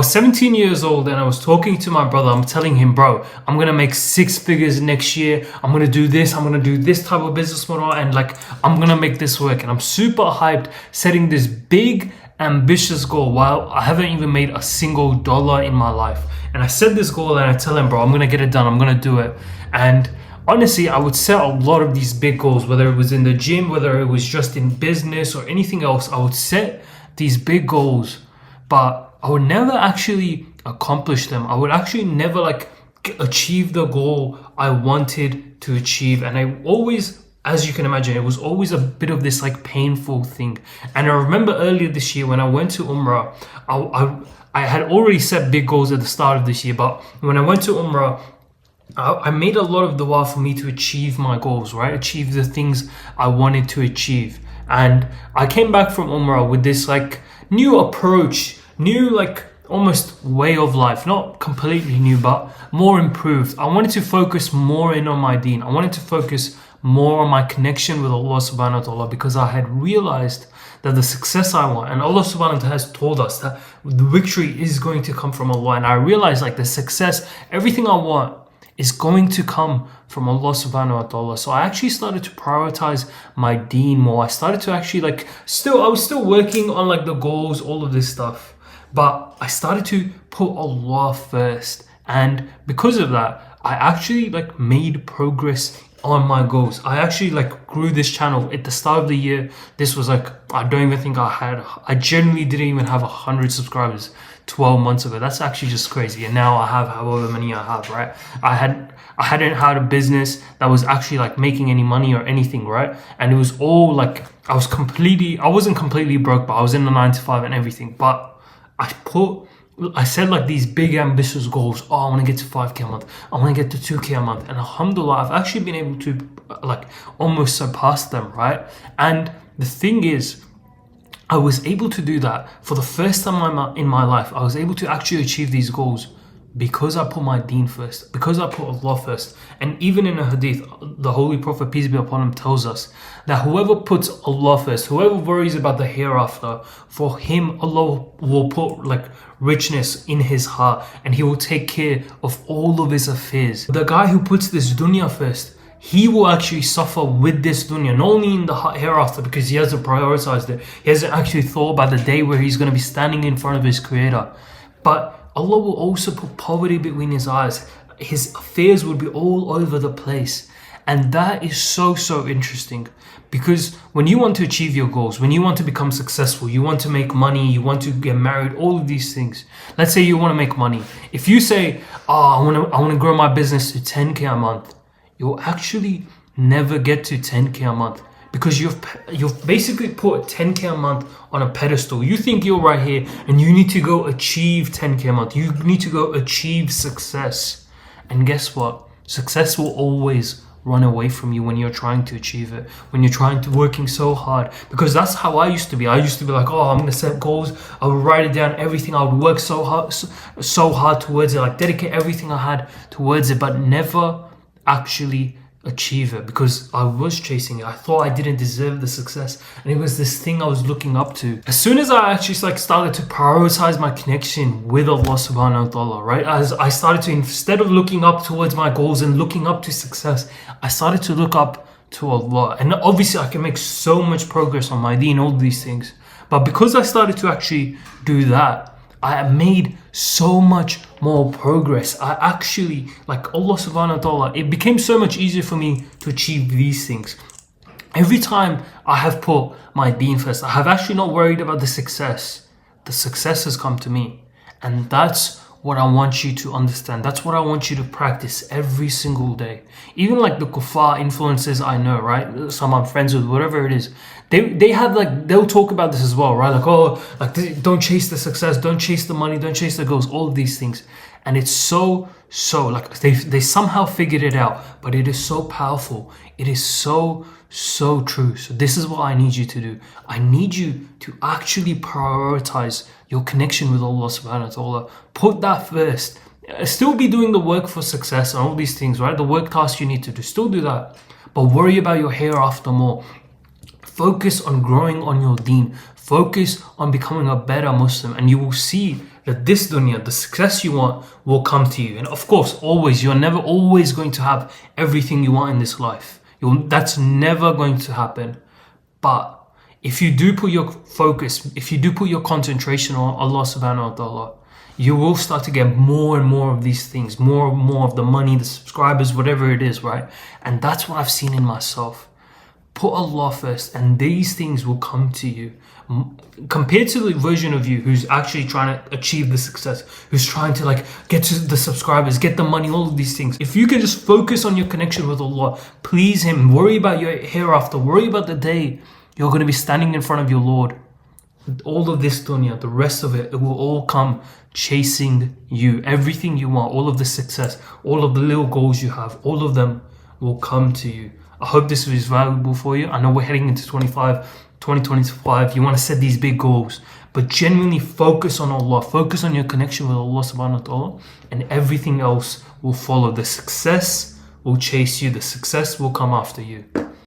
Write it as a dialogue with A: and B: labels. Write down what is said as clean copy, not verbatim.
A: was 17 years old and I was talking to my brother. I'm telling him, bro, I'm gonna make 6 figures next year. I'm gonna do this. I'm gonna do this type of business model, and like I'm gonna make this work. And I'm super hyped, setting this big, ambitious goal while I haven't even made a single dollar in my life. And I set this goal and I tell him, bro, I'm gonna get it done. I'm gonna do it. And honestly, I would set a lot of these big goals, whether it was in the gym, whether it was just in business or anything else. I would set these big goals, but I would never actually accomplish them. I would actually never like achieve the goal I wanted to achieve. And I always, as you can imagine, it was always a bit of this like painful thing. And I remember earlier this year when I went to Umrah, I had already set big goals at the start of this year, but when I went to Umrah, I made a lot of dua for me to achieve my goals, right? Achieve the things I wanted to achieve. And I came back from Umrah with this like new approach, new like almost way of life, not completely new, but more improved. I wanted to focus more in on my deen. I wanted to focus more on my connection with Allah subhanahu wa ta'ala, because I had realized that the success I want, and Allah subhanahu wa ta'ala has told us that the victory is going to come from Allah. And I realized like the success, everything I want is going to come from Allah subhanahu wa ta'ala. So I actually started to prioritize my deen more. I started to actually I was still working on like the goals, all of this stuff, but I started to put Allah first. And because of that, I actually like made progress on my goals. I actually like grew this channel at the start of the year. This was like, I don't even think I genuinely didn't even have 100 subscribers 12 months ago. That's actually just crazy. And now I have however many I have, right? I hadn't had a business that was actually like making any money or anything, right? And it was all like, I wasn't completely broke, but I was in the 9 to 5 and everything. But I set like these big ambitious goals. Oh, I want to get to 5K a month. I want to get to 2K a month. And alhamdulillah, I've actually been able to like almost surpass them, right? And the thing is, I was able to do that for the first time in my life. I was able to actually achieve these goals because I put my deen first, because I put Allah first. And even in a hadith, the Holy Prophet, peace be upon him, tells us that whoever puts Allah first, whoever worries about the hereafter, for him Allah will put like richness in his heart, and he will take care of all of his affairs. The guy who puts this dunya first, he will actually suffer with this dunya, not only in the hereafter, because he hasn't prioritized it. He hasn't actually thought about the day where he's going to be standing in front of his creator. But Allah will also put poverty between his eyes. His affairs will be all over the place. And that is so interesting, because when you want to achieve your goals, when you want to become successful, you want to make money, you want to get married, all of these things. Let's say you want to make money. If you say, I want to grow my business to 10K a month, you'll actually never get to 10K a month, because you've basically put 10K a month on a pedestal. You think you're right here and you need to go achieve 10K a month. You need to go achieve success. And guess what? Success will always run away from you when you're trying to achieve it, when you're working so hard. Because that's how I used to be. I used to be like, I'm going to set goals. I would write it down, everything. I would work so hard towards it, like dedicate everything I had towards it, but never actually achieve it, because I was chasing it. I thought I didn't deserve the success, and it was this thing I was looking up to. As soon as I actually started to prioritize my connection with Allah subhanahu wa ta'ala, right? As I started to, instead of looking up towards my goals and looking up to success, I started to look up to Allah. And obviously I can make so much progress on my deen, all these things. But because I started to actually do that, I made so much more progress. I actually, like Allah subhanahu wa ta'ala, it became so much easier for me to achieve these things. Every time I have put my deen first, I have actually not worried about the success. The success has come to me. And that's what I want you to understand. That's what I want you to practice every single day. Even like the kuffar influences I know, right? Some I'm friends with, whatever it is. They have like, they'll talk about this as well, right? Like, don't chase the success, don't chase the money, don't chase the goals, all of these things. And it's so like they somehow figured it out, but it is so powerful. It is so true. So this is what I need you to do. I need you to actually prioritize your connection with Allah subhanahu wa ta'ala. Put that first. Still be doing the work for success and all these things, right? The work tasks you need to do, still do that. But worry about your hereafter more. Focus on growing on your deen. Focus on becoming a better Muslim, and you will see that this dunya, the success you want, will come to you. And of course, always, you're never always going to have everything you want in this life. That's never going to happen. But if you do put your focus, if you do put your concentration on Allah subhanahu wa ta'ala, you will start to get more and more of these things, more and more of the money, the subscribers, whatever it is, right? And that's what I've seen in myself. Put Allah first and these things will come to you. Compared to the version of you who's actually trying to achieve the success, who's trying to like get to the subscribers, get the money, all of these things. If you can just focus on your connection with Allah, please Him, worry about your hereafter, worry about the day you're going to be standing in front of your Lord. All of this dunya, the rest of it, it will all come chasing you. Everything you want, all of the success, all of the little goals you have, all of them will come to you. I hope this was valuable for you. I know we're heading into 2025. You want to set these big goals, but genuinely focus on Allah. Focus on your connection with Allah subhanahu wa ta'ala, and everything else will follow. The success will chase you. The success will come after you.